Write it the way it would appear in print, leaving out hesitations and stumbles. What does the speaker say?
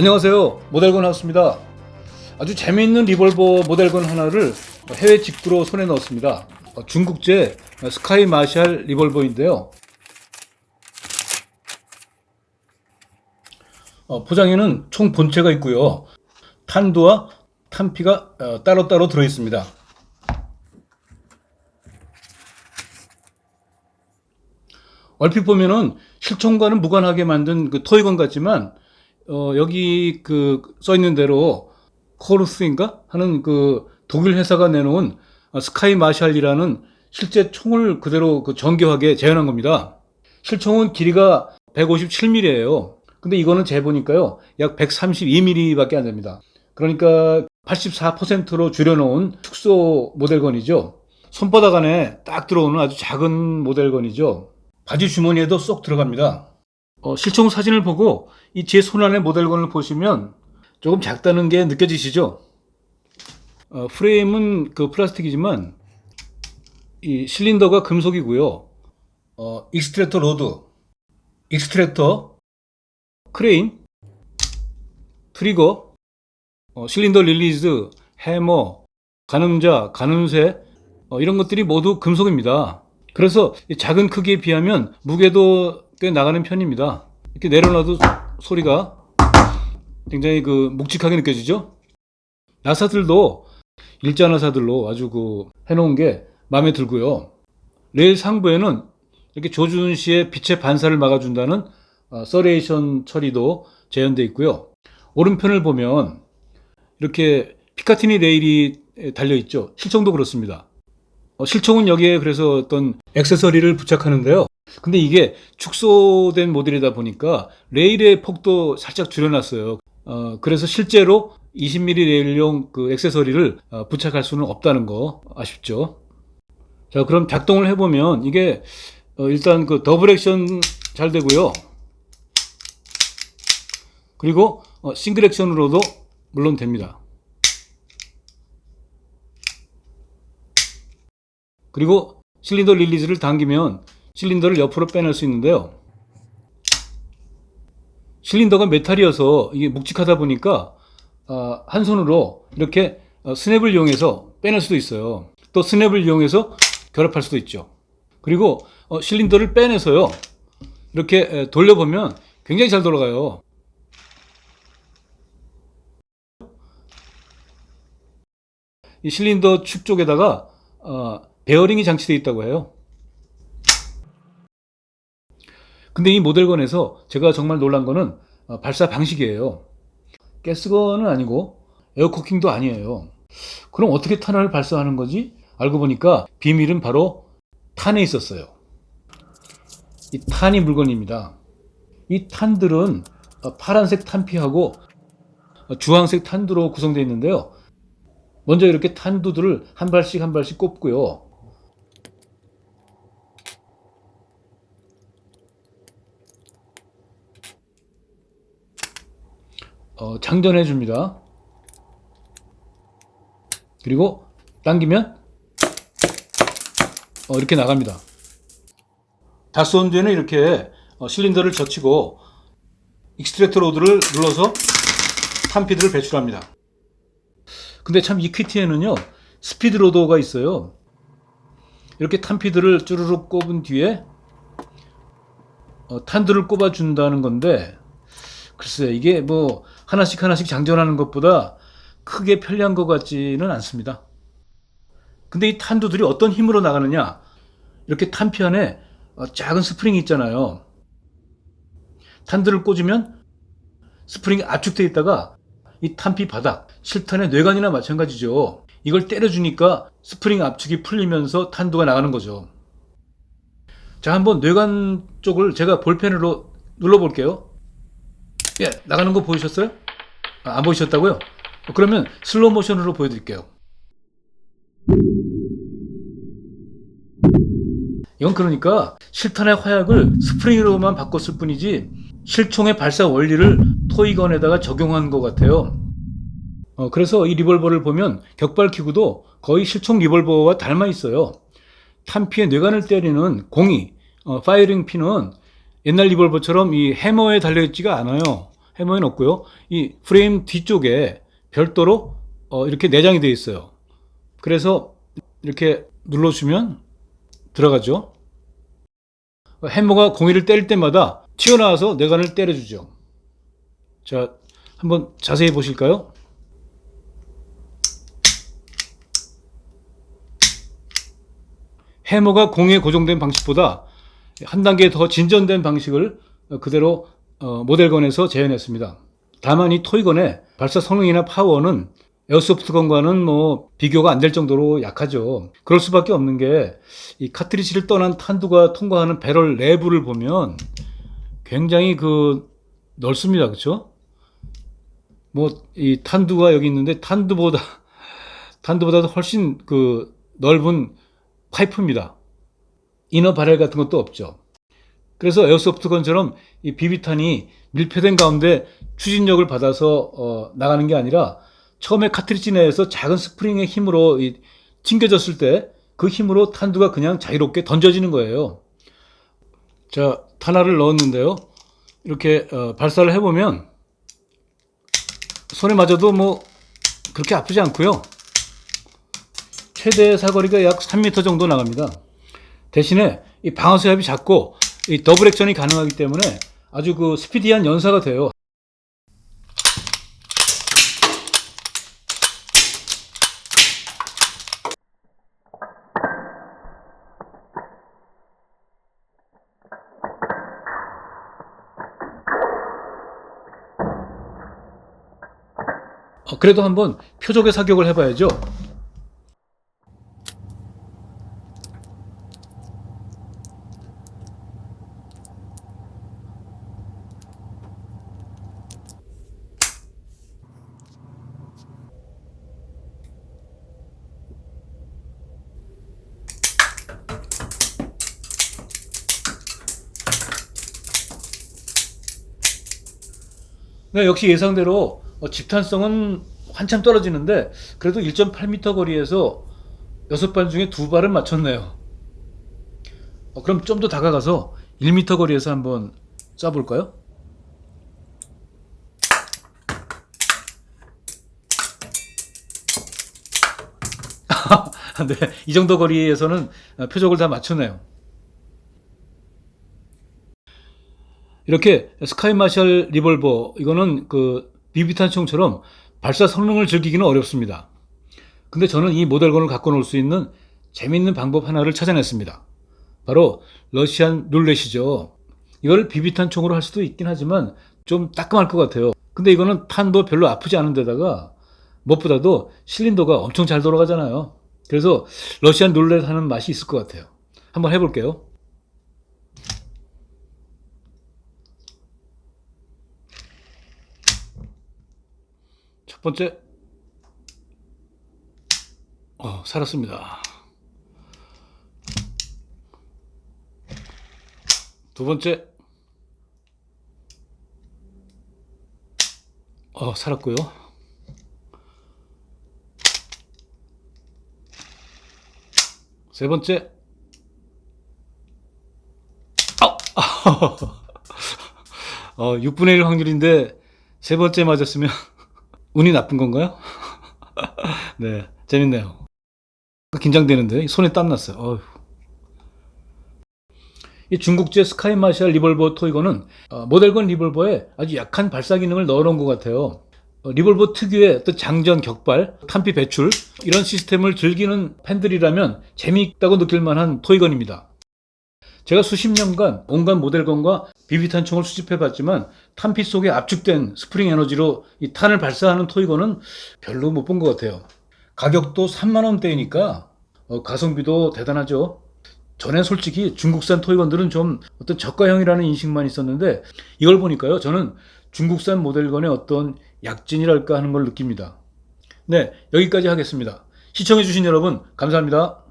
안녕하세요, 모델건 하우스입니다. 아주 재미있는 리볼버 모델건 하나를 해외 직구로 손에 넣었습니다. 중국제 스카이 마샬 리볼버인데요. 포장에는 총 본체가 있고요, 탄두와 탄피가 따로따로 들어있습니다. 얼핏 보면은 실총과는 무관하게 만든 그 토이건 같지만, 여기 써 있는 대로 코르스인가 하는 그 독일 회사가 내놓은 스카이 마샬이라는 실제 총을 그대로 정교하게 재현한 겁니다. 실총은 길이가 157mm예요. 근데 이거는 재보니까요, 약 132mm밖에 안 됩니다. 그러니까 84%로 줄여놓은 축소 모델건이죠. 손바닥 안에 딱 들어오는 아주 작은 모델건이죠. 바지 주머니에도 쏙 들어갑니다. 실총 사진을 보고 이 제 손 안의 모델건을 보시면 조금 작다는 게 느껴지시죠? 프레임은 플라스틱이지만 이 실린더가 금속이고요. 익스트랙터 로드, 익스트랙터, 크레인, 트리거, 실린더 릴리즈, 해머, 가늠자, 가늠쇠, 이런 것들이 모두 금속입니다. 그래서 작은 크기에 비하면 무게도 꽤 나가는 편입니다. 이렇게 내려놔도 소리가 굉장히 묵직하게 느껴지죠? 나사들도 일자 나사들로 아주 해놓은 게 마음에 들고요. 레일 상부에는 이렇게 조준 시에 빛의 반사를 막아준다는 서레이션 처리도 재현되어 있고요. 오른편을 보면 이렇게 피카티니 레일이 달려있죠. 실총도 그렇습니다. 실총은 여기에 그래서 어떤 액세서리를 부착하는데요. 근데 이게 축소된 모델이다 보니까 레일의 폭도 살짝 줄여놨어요. 그래서 실제로 20mm 레일용 액세서리를 부착할 수는 없다는 거 아쉽죠. 자, 그럼 작동을 해보면 이게 일단 더블 액션 잘 되고요. 그리고 싱글 액션으로도 물론 됩니다. 그리고 실린더 릴리즈를 당기면 실린더를 옆으로 빼낼 수 있는데요. 실린더가 메탈이어서 이게 묵직하다 보니까 한 손으로 이렇게 스냅을 이용해서 빼낼 수도 있어요. 또 스냅을 이용해서 결합할 수도 있죠. 그리고 실린더를 빼내서요, 이렇게 돌려보면 굉장히 잘 돌아가요. 이 실린더 축 쪽에다가 베어링이 장치되어 있다고 해요. 근데 이 모델건에서 제가 정말 놀란 거는 발사 방식이에요. 가스건은 아니고 에어코킹도 아니에요. 그럼 어떻게 탄을 발사하는 거지? 알고 보니까 비밀은 바로 탄에 있었어요. 이 탄이 물건입니다. 이 탄들은 파란색 탄피하고 주황색 탄두로 구성되어 있는데요. 먼저 이렇게 탄두들을 한 발씩 한 발씩 꼽고요. 장전해 줍니다. 그리고 당기면 이렇게 나갑니다. 다 쏜 뒤에는 이렇게 실린더를 젖히고 익스트랙터 로드를 눌러서 탄피들을 배출합니다. 근데 참 이 키트에는요, 스피드 로더가 있어요. 이렇게 탄피들을 쭈르륵 꼽은 뒤에 탄들을 꼽아준다는 건데, 글쎄 이게 하나씩 장전하는 것보다 크게 편리한 것 같지는 않습니다. 근데 이 탄두들이 어떤 힘으로 나가느냐, 이렇게 탄피 안에 작은 스프링이 있잖아요. 탄들을 꽂으면 스프링이 압축되어 있다가 이 탄피 바닥, 실탄의 뇌관이나 마찬가지죠. 이걸 때려주니까 스프링 압축이 풀리면서 탄두가 나가는 거죠. 자, 한번 뇌관 쪽을 제가 볼펜으로 눌러볼게요. 예, 나가는 거 보이셨어요? 안 보이셨다고요? 그러면 슬로우 모션으로 보여드릴게요. 이건 그러니까 실탄의 화약을 스프링으로만 바꿨을 뿐이지 실총의 발사 원리를 토이건에다가 적용한 것 같아요. 그래서 이 리볼버를 보면 격발기구도 거의 실총 리볼버와 닮아 있어요. 탄피에 뇌관을 때리는 공이, 파이링 핀은 옛날 리볼버처럼 이 해머에 달려있지가 않아요. 해머에는 없고요. 이 프레임 뒤쪽에 별도로 이렇게 내장이 되어 있어요. 그래서 이렇게 눌러주면 들어가죠. 해머가 공이를 때릴 때마다 튀어나와서 내관을 때려주죠. 자, 한번 자세히 보실까요? 해머가 공에 고정된 방식보다 한 단계 더 진전된 방식을 그대로 모델건에서 재현했습니다. 다만 이 토이건의 발사 성능이나 파워는 에어소프트건과는 뭐 비교가 안 될 정도로 약하죠. 그럴 수밖에 없는 게 이 카트리지를 떠난 탄두가 통과하는 배럴 내부를 보면 굉장히 넓습니다. 그렇죠? 뭐 이 탄두가 여기 있는데 탄두보다도 훨씬 넓은 파이프입니다. 이너 바렐 같은 것도 없죠. 그래서 에어소프트건처럼 이 비비탄이 밀폐된 가운데 추진력을 받아서 나가는 게 아니라 처음에 카트리지 내에서 작은 스프링의 힘으로 튕겨졌을 때 그 힘으로 탄두가 그냥 자유롭게 던져지는 거예요. 자, 탄화를 넣었는데요. 이렇게 발사를 해보면 손에 맞아도 뭐 그렇게 아프지 않고요. 최대 사거리가 약 3m 정도 나갑니다. 대신에 이 방아쇠압이 작고 이 더블 액션이 가능하기 때문에 아주 스피디한 연사가 돼요. 그래도 한번 표적의 사격을 해봐야죠. 네, 역시 예상대로 집탄성은 한참 떨어지는데 그래도 1.8m 거리에서 6발 중에 2발은 맞췄네요. 그럼 좀 더 다가가서 1m 거리에서 한번 쏴볼까요? 네, 이 정도 거리에서는 표적을 다 맞추네요. 이렇게 스카이 마샬 리볼버, 이거는 비비탄 총처럼 발사 성능을 즐기기는 어렵습니다. 근데 저는 이 모델건을 갖고 놀 수 있는 재밌는 방법 하나를 찾아냈습니다. 바로 러시안 룰렛이죠. 이걸 비비탄 총으로 할 수도 있긴 하지만 좀 따끔할 것 같아요. 근데 이거는 탄도 별로 아프지 않은 데다가 무엇보다도 실린더가 엄청 잘 돌아가잖아요. 그래서 러시안 룰렛 하는 맛이 있을 것 같아요. 한번 해볼게요. 첫 번째, 살았습니다. 두 번째, 살았고요. 세 번째, 6분의 1 확률인데 세 번째 맞았으면 운이 나쁜 건가요? 네, 재밌네요. 긴장되는데 손에 땀 났어요. 이 중국제 스카이 마샬 리볼버 토이건은 모델건 리볼버에 아주 약한 발사 기능을 넣어놓은 것 같아요. 리볼버 특유의 어떤 장전, 격발, 탄피 배출 이런 시스템을 즐기는 팬들이라면 재미있다고 느낄 만한 토이건입니다. 제가 수십 년간 온갖 모델건과 비비탄 총을 수집해봤지만 탄피 속에 압축된 스프링 에너지로 이 탄을 발사하는 토이건은 별로 못 본 것 같아요. 가격도 3만 원대이니까 가성비도 대단하죠. 전엔 솔직히 중국산 토이건들은 좀 어떤 저가형이라는 인식만 있었는데 이걸 보니까요, 저는 중국산 모델건의 어떤 약진이랄까 하는 걸 느낍니다. 네, 여기까지 하겠습니다. 시청해주신 여러분 감사합니다.